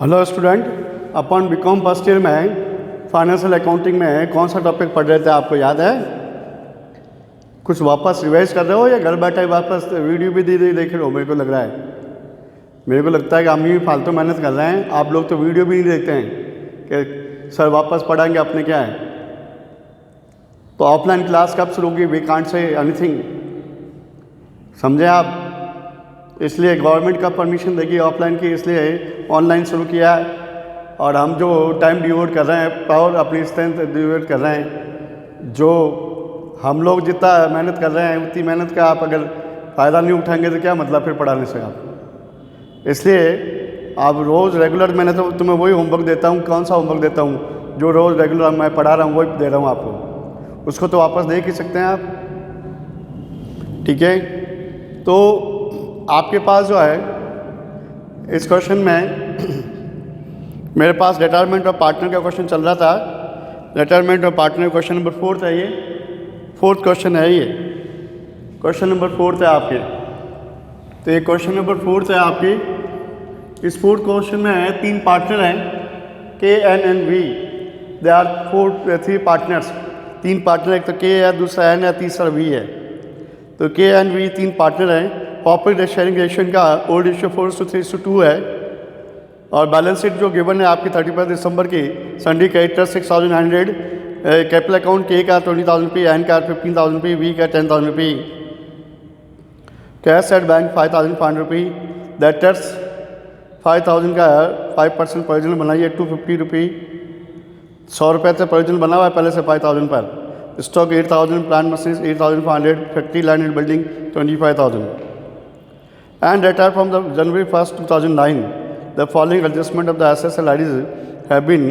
Hello student, अपन BCom first year में financial accounting में कौन सा टॉपिक पढ़ रहे थे, आपको याद है? कुछ वापस रिवाइज कर रहे हो या घर बैठे वापस वीडियो भी देख रहे हो? मेरे को लग रहा है, मेरे को लगता है कि हम ही फालतू मेहनत कर रहे हैं। आप लोग तो वीडियो भी नहीं देखते हैं कि सर वापस पढ़ाएंगे अपने क्या है। तो ऑफलाइन क्लास कब शुरू होगी? वी कांट से एनीथिंग, समझे आप? इसलिए गवर्नमेंट का परमिशन देगी ऑफलाइन की, इसलिए ऑनलाइन शुरू किया है। और हम जो टाइम डिवोट कर रहे हैं, पावर अपनी स्ट्रेंथ डिवोट कर रहे हैं, जो हम लोग जितना मेहनत कर रहे हैं उतनी मेहनत का आप अगर फ़ायदा नहीं उठाएंगे तो क्या मतलब फिर पढ़ाने से आप। इसलिए आप रोज़ रेगुलर, मैंने तो तुम्हें वही होमवर्क देता हूँ। कौन सा होमवर्क देता हूँ? जो रोज़ रेगुलर मैं पढ़ा रहा हूँ वही दे रहा हूँ आपको। उसको तो वापस देख ही सकते हैं आप, ठीक है? तो आपके पास जो है इस क्वेश्चन में मेरे पास रिटायरमेंट ऑफ पार्टनर का क्वेश्चन चल रहा था। Retirement of partner question number 4 है, ये 4th क्वेश्चन है। ये क्वेश्चन नंबर 4 है आपके। तो ये क्वेश्चन नंबर 4 है आपकी। इस 4th क्वेश्चन में 3 पार्टनर हैं, K N and V. They are 3 partners. 3 partner, एक तो के है, दूसरा एन है, तीसरा वी है। तो के एन वी 3 पार्टनर हैं। प्रॉफिट शेयरिंग रेशियो का ओल्ड रेशियो 4:3:2 है। और बैलेंस शीट जो गिवन है आपकी 31 दिसंबर की, सन्डी क्रेडिटर 6,900, कैपिटल अकाउंट के का 20,000 रुपये, एन का 15,000 रुपये, वी का 10,000 रुपये, कैश एट बैंक 5,500 रुपये, डेटर्स 5,000 का 5% प्रोविजन बनाइए 250 रुपये, 100 रुपये से प्रोविजन बना हुआ है पहले से 5,000 पर। Stock 8,000, plant machine 8,500, factory land and building 25,000। And retired from the January 1st, 2009. The following adjustment of the assets and liabilities have been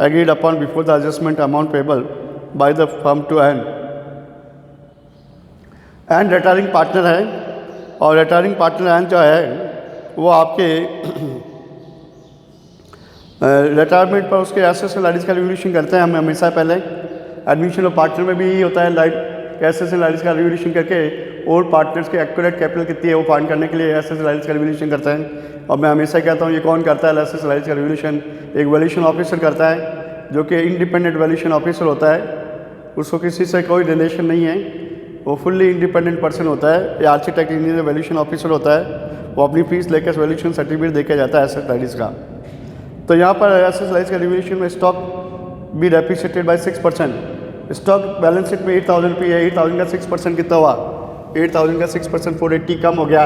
agreed upon before the adjustment amount payable by the firm to end. And retiring partner है, और retiring partner and जो है वो आपके retirement पर उसके assets and liabilities का revaluation करते हैं हम हमेशा। पहले एडमिशन ऑफ पार्टनर में भी यही होता है, एसेट्स एंड लाइबिलिटीज का रिवैल्यूएशन करके और पार्टनर्स के एक्यूरेट कैपिटल कितनी है वो फाइंड करने के लिए एसेट्स एंड लाइबिलिटीज का रिवैल्यूएशन करते हैं। और मैं हमेशा कहता हूँ ये कौन करता है एसेट्स एंड लाइबिलिटीज का रिवैल्यूएशन? एक वैल्यूएशन ऑफिसर करता है, जो कि इंडिपेंडेंट वैल्यूएशन ऑफिसर होता है। उसको किसी से कोई रिलेशन नहीं है, वो फुल्ली इंडिपेंडेंट पर्सन होता है। ये आर्किटेक्ट इंजीनियर वैल्यूएशन ऑफिसर होता है। वो अपनी फीस लेकर वैल्यूएशन सर्टिफिकेट देकर जाता है एसेट्स लाइबिलिटीज का। तो यहाँ पर एसेट्स लाइबिलिटीज का रिवैल्यूएशन में stock be depreciated by 6%। Stock balance sheet में 8,000 रुपये है, 8,000 का 6% कितना हुआ? 8,000 का 6% 480 कम हो गया।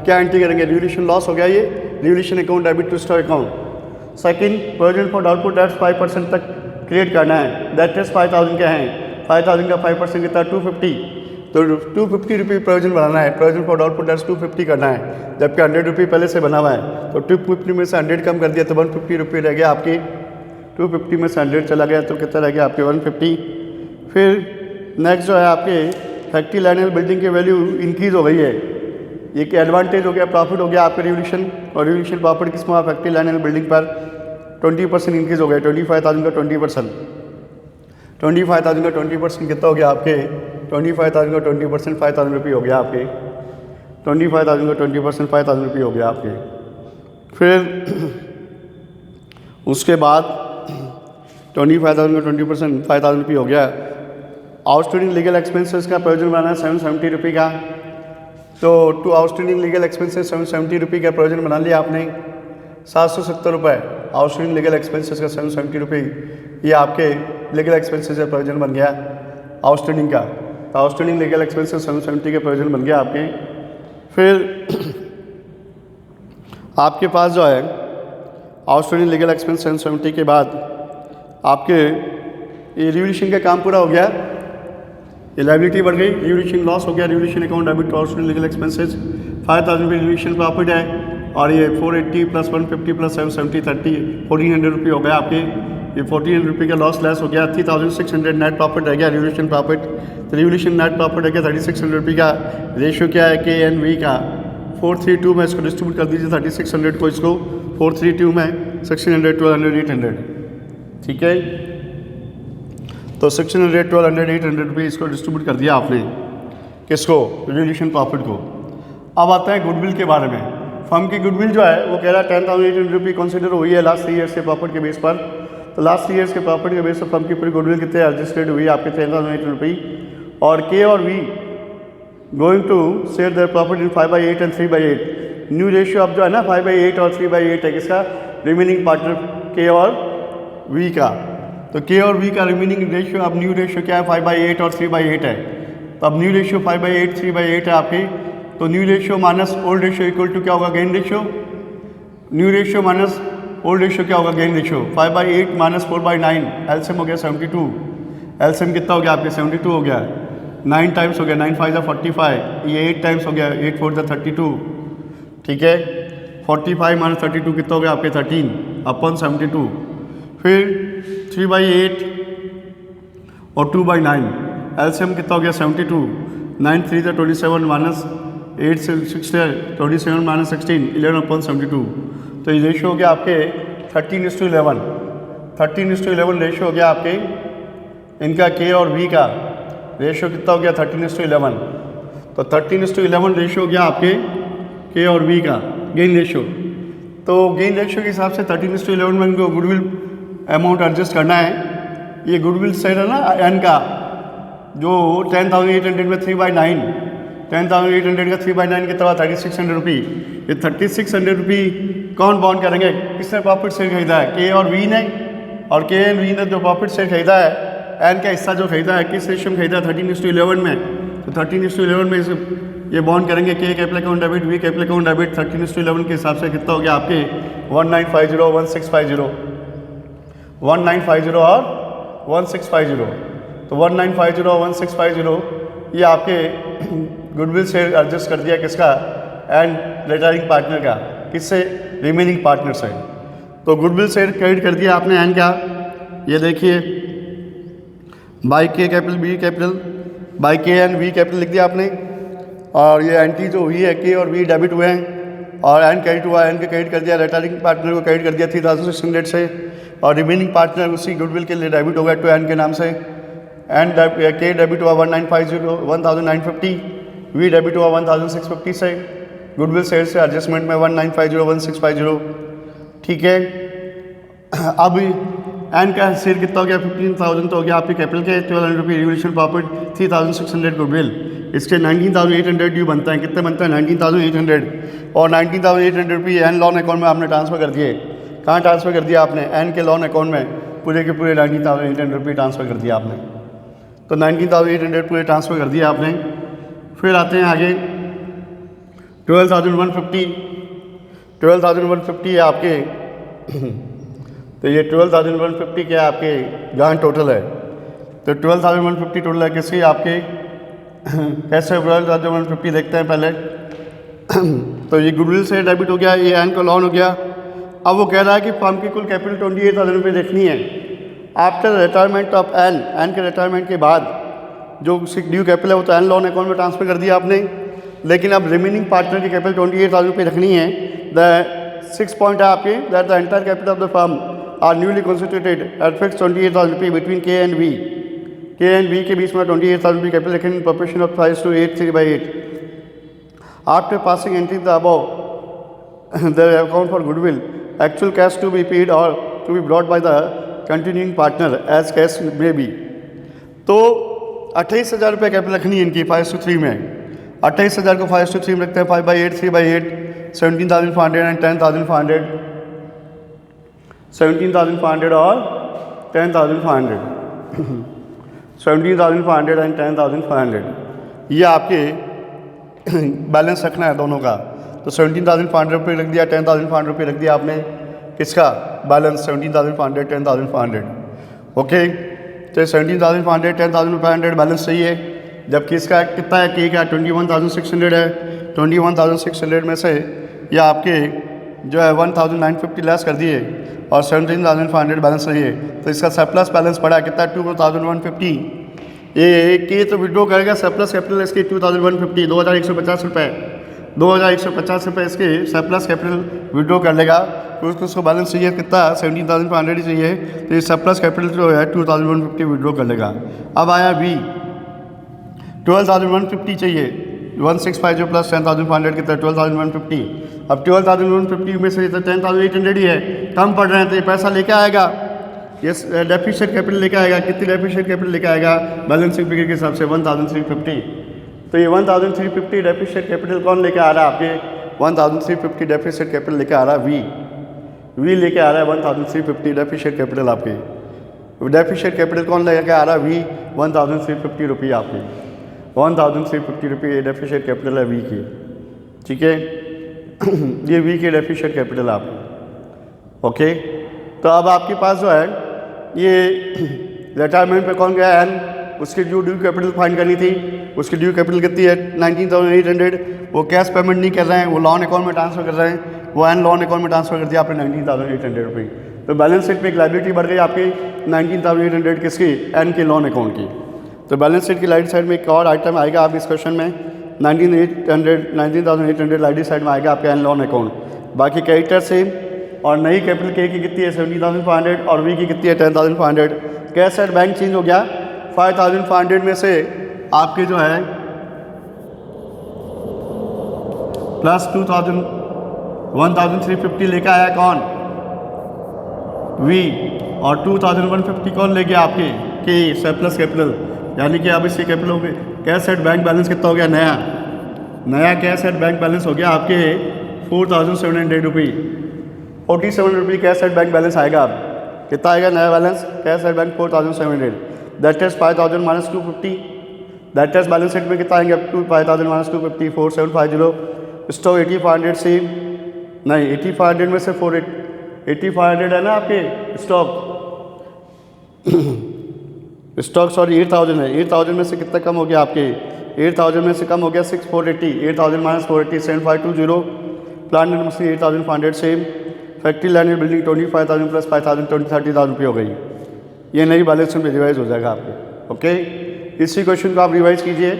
क्या एंट्री करेंगे? रिवैल्यूएशन लॉस हो गया, ये revaluation account debit to stock account. Second, provision for doubtful debts 5% तक क्रिएट करना है। डेटर्स 5,000 के हैं, 5,000 का 5% कितना? 250। तो 250 रुपये प्रोविजन बनाना है। प्रोविजन फॉर डाउटफुल डेट्स 250 करना है, जबकि 100 रुपये पहले से बना हुआ है। तो 250 में से 100 कम कर दिया तो 150 रुपये रह गया आपकी। 250 में से 100 चला गया तो कितना रह गया आपके? 150। फिर नेक्स्ट जो है आपके फैक्ट्री लैंड एंड बिल्डिंग की वैल्यू इंक्रीज़ हो गई है। ये कि एडवांटेज हो गया, प्रॉफिट हो गया आपका रिवैल्यूएशन। और रिवैल्यूएशन प्रॉफिट किस में? फैक्ट्री लैंड एंड बिल्डिंग पर 20% इंक्रीज़ हो गया। 25,000 का 20%, 25,000 का 20% कितना हो गया आपके? 25,000 का 20% 5,000 रुपये हो गया आपके। 25,000 का 20% 5,000 रुपये हो गया आपके। फिर उसके बाद 25,000 का 20% 5,000 रुपये हो गया। आउटस्टैंडिंग लीगल एक्सपेंसेस का प्रोविजन बनाना है 770 रुपये का। तो टू आउटस्टैंडिंग लीगल एक्सपेंसेस 770 रुपये का प्रोविजन बना लिया आपने। 770 रुपये आउटस्टैंडिंग लीगल एक्सपेंसेस का 770 रुपये, ये आपके लीगल एक्सपेंसेस का प्रोविजन बन गया आउटस्टैंडिंग का। तो आउटस्टैंडिंग लीगल एक्सपेंसेस 770 का प्रोविजन बन गया आपके। फिर आपके पास जो है आउटस्टैंडिंग लीगल एक्सपेंस 770 के बाद आपके ये रिवैल्यूएशन का काम पूरा हो गया। ये लायबिलिटी बढ़ गई, रिवैल्यूएशन लॉस हो गया। Revaluation account debit to outstanding legal expenses 5,000 रुपये रिवैल्यूएशन प्रॉफिट है। और ये 480 प्लस 150 प्लस 770 30 1,400 रुपये हो गया आपके। ये 1,400 रुपये का लॉस लेस हो गया। 3,600 नेट प्रॉफिट रह गया रिवैल्यूएशन प्रॉफिट। तो रिवैल्यूएशन नेट प्रॉफिट रह गया 3,600 रुपये का। रेशियो क्या है? के एन वी का 4:3:2 में इसको डिस्ट्रीब्यूट कर दीजिए। 3,600 को इसको 4:3:2 में 1,600 1200 800, ठीक है? तो 600 1200 800 रुपये इसको डिस्ट्रीब्यूट कर दिया आपने। किसको? रिवैल्यूएशन प्रॉफिट को। अब आता है गुडविल के बारे में। फर्म की गुडविल जो है वो कह रहा है 10,800 रुपये कंसिडर हुई है लास्ट 3 ईयर्स के प्रॉफिट के बेस पर। तो लास्ट 3 ईयर्स के प्रॉफिट के बेस पर फर्म की पूरी गुडविल कितने रजिस्टर्ड हुई है आपके 10,800 रुपये। और के और V going to share their profit in 5/8 and 3/8। New ratio अब जो है ना 5/8 और 3/8 है किसका, रिमेनिंग पार्टनर के और वी का। तो के और वी का रिमेनिंग रेशियो, अब न्यू रेशियो क्या है 5/8 और 3/8 है। तो अब न्यू रेशियो 5/8 3/8 है आपकी। तो new ratio minus old ratio equal to क्या होगा, gain ratio. New ratio minus old ratio क्या होगा, गेन रेशियो। 5/8 माइनस 4/9 एलसीएम हो गया 72। एलसीएम कितना हो गया आपके 72 हो गया। 9 टाइम्स हो गया, 9 5 45, ये 8 टाइम्स हो गया, 8 4 32। ठीक है, 45 माइनस 32 कितना हो गया आपके 13/72। फिर 3/8 और 2/9 एलसीएम कितना हो गया 72। 9 3 27 माइनस 8 से 6 27 माइनस 16 11/72। तो ये रेशियो हो गया आपके 13:11। 13:11 रेशियो हो गया आपके इनका के और वी का रेशियो कितना हो गया 13:11। तो 13:11 रेशियो हो गया आपके के और वी का गेन रेशियो। तो गेन रेशियो के हिसाब से 13:11 में इनको गुडविल अमाउंट एडजस्ट करना है। ये गुडविल शेयर है ना एन का, जो 10,800 में 3/9, 10,800 का 3/9 कितना हुआ 3600 रुपये। ये 3600 रुपये कौन बॉन्ड करेंगे, किसने प्रॉफिट शेयर खरीदा है, के और वी ने। और के एंड वी ने जो प्रॉफिट शेयर खरीदा है, एन का हिस्सा जो खरीदा है, किस रेशियो में खरीदा है 13:11 में। तो 13:11 में ये बॉन्ड करेंगे, K capital account debit, V capital account debit. 13:11 के हिसाब से कितना हो गया आपके 1950 1650, 1950 और 1650। तो 1950 और 1650 ये आपके गुडविल से एडजस्ट कर दिया किसका, एंड रिटायरिंग पार्टनर का, किससे, रिमेनिंग पार्टनर से। तो गुडविल से क्रेडिट कर दिया आपने एन का, ये देखिए बाई के कैपिटल बी कैपिटल, बाई के एंड वी कैपिटल लिख दिया आपने। और ये एंट्री जो हुई है के और वी डेबिट हुए हैं और एन क्रेडिट हुआ, एन के क्रेडिट कर दिया, रिटायरिंग पार्टनर को क्रेडिट कर दिया 3600 से। और रिमेनिंग पार्टनर उसी गुडविल के लिए डेबिट होगा टू एन के नाम से। एन के डेबिट हुआ 1950, वी डेबिट हुआ 1650 से। गुडविल शेयर से एडजस्टमेंट में 1950 1650। ठीक है, अब एन का शेयर कितना हो गया 15,000 तो हो गया आपके कैपिटल के 1200 रुपये रिवोल्यूशन प्रॉफिट 3600 गुडविल। इसके 19,800 ड्यू बनता है, कितने बनता है 19,800। और 19,800 रुपये एन लोन अकाउंट में आपने ट्रांसफ़र कर दिए। कहाँ ट्रांसफ़र कर दिया आपने, एन के लोन अकाउंट में पूरे के पूरे 19,800 रुपये ट्रांसफ़र कर दिया आपने। तो 19,800 पूरे ट्रांसफ़र कर दिया आपने। फिर आते हैं आगे 12,150, 12,150 है आपके। तो ये 12,150 क्या आपके जहाँ टोटल है। तो 12,150 टोटल है किसकी आपके कैसे 12,150 देखते हैं पहले। तो ये गुडविल से डेबिट हो गया, ये एन का लोन हो गया। अब वो कह रहा है कि फर्म की कुल कैपिटल 28,000 रुपये देखनी है after retirement of N. N के रिटायरमेंट के बाद जो ड्यू कैपिटल है वो तो एन लोन अकाउंट में ट्रांसफ़र कर दिया आपने। लेकिन अब रिमेनिंग पार्टनर की कैपिटल 28,000 रुपये रखनी है। द 6 पॉइंट है आपके that the entire capital of the firm are newly constituted at fix 28,000 रुपये between K and V. K and V के बीच में 28,000 रुपये कैपिटल रखेंगे in proportion of 5:8 3/8। After passing entry the above the account for goodwill actual cash to be paid or to be brought by the continuing partner as cash may be. तो 28,000 रुपये capital रखनी है इनकी 5:3 में। 28,000 को 5:3 में रखते हैं 5/8 3/8 17,500 एंड 10,500, 17,500 और 10,500 17,500 एंड 10,500 ये आपके बैलेंस रखना है दोनों का। तो 17,500 रुपये रख दिया, 10,500 रुपये रख दिया आपने किसका बैलेंस 17,500 10,500। ओके, तो 17,500 10,500 बैलेंस चाहिए। जबकि इसका कितना है, के का 21,600 है। 21,600 में से ये आपके जो है 1,950 लेस कर दिए और 17,500 बैलेंस चाहिए। तो इसका सरप्लस बैलेंस पड़ा कितना 2,150। ये के तो विड्रॉ करेगा, सरप्लस कैपिटल इसकी 2,150 2,150 रुपये 2,150 रुपये इसके सरप्लस कैपिटल विड्रॉ कर लेगा। तो उसको बैलेंस चाहिए कितना 17,500 ही चाहिए। तो ये सरप्लस कैपिटल जो है 2,150 विड्रॉ कर लेगा। अब आया बी 12,150 चाहिए 1650 प्लस 10,500 कितना 12,150। अब 12,150 में से तो 10,800 ही है, कम पड़ रहे हैं तो ये पैसा लेके आएगा, ये डेफिशिएंट कैपिटल लेके आएगा। कितनी डेफिशिएंट कैपिटल लेके आएगा बैलेंसिंग फिगर के हिसाब से 1,350। तो ये 1,350 डेफिशिएंट कैपिटल कौन लेके आ रहा है आपके 1,350 डेफिशिएंट कैपिटल लेके आ रहा है वी लेके आ रहा है 1,350 डेफिशिएंट कैपिटल आपके। डेफिशिएंट कैपिटल कौन लेके आ रहा है वी 1,350 रुपये आपके 1,350 रुपये डेफिशिएंट कैपिटल है वी की, ठीक है। ये वी के डेफिशिएंट कैपिटल आपके, ओके। तो अब आपके पास जो है ये रिटायरमेंट पे कौन गया एन, उसकी ड्यू कैपिटल फाइंड करनी थी। उसकी ड्यू कैपिटल कितनी है 19,800। वो कैश पेमेंट नहीं कर रहे हैं, वो लोन अकाउंट में ट्रांसफर कर रहे हैं, वो एन लोन अकाउंट में ट्रांसफर कर दिया आपने 19,800 रुपये। तो बैलेंस शीट में एक लाइबिलिटी बढ़ गई आपकी 19,800 किसकी एन के लोन अकाउंट की। तो बैलेंस शीट की राइट साइड में एक और आइटम आएगा आप इस क्वेश्चन में 19,800 राइट साइड में आएगा आपका एन लोन अकाउंट। बाकी कैरेक्टर सेम और नई कैपिटल के की कितनी है 70,500 और वी की कितनी है 10,500। कैश एट बैंक चेंज हो गया 5,500 में से आपके जो है प्लस 1,350 लेके आया कौन वी, और 2,150 कौन ले गया आपके के सरप्लस कैपिटल, यानी कि अब इससे कैपिटल हो गए। कैश एट बैंक बैलेंस कितना हो गया नया कैश एट बैंक बैलेंस हो गया आपके 4,700 रुपये 47 रुपये कैश एट बैंक बैलेंस आएगा। अब कितना आएगा नया balance cash at bank 4,700, that is 5,000 minus 250। That is balance sheet में कितना आएंगे 5,000 माइनस 250 4,750। स्टॉक 8,500 से नहीं 8,500 में से 8,500 है ना आपके स्टॉक सॉरी 8,000 है। 8,000 में से कितना कम हो गया आपके 8,000 में से कम हो गया 6,480। 8,000 minus 480 7,520। Plant and machinery 8,500 same. Factory land and building 25,000 plus 5,000 30,000 रुपये हो गई। ये नई बैलेंस शीट में रिवाइज हो जाएगा आपके, ओके। इसी क्वेश्चन को आप रिवाइज कीजिए।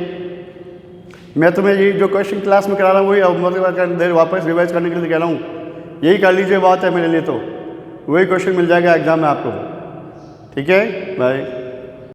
मैं तुम्हें ये जो क्वेश्चन क्लास में करा रहा हूँ वही अब मतलब देर वापस रिवाइज करने के लिए कह रहा हूँ, यही कर लीजिए, बात है मेरे लिए। तो वही क्वेश्चन मिल जाएगा एग्जाम में आपको, ठीक है। बाय।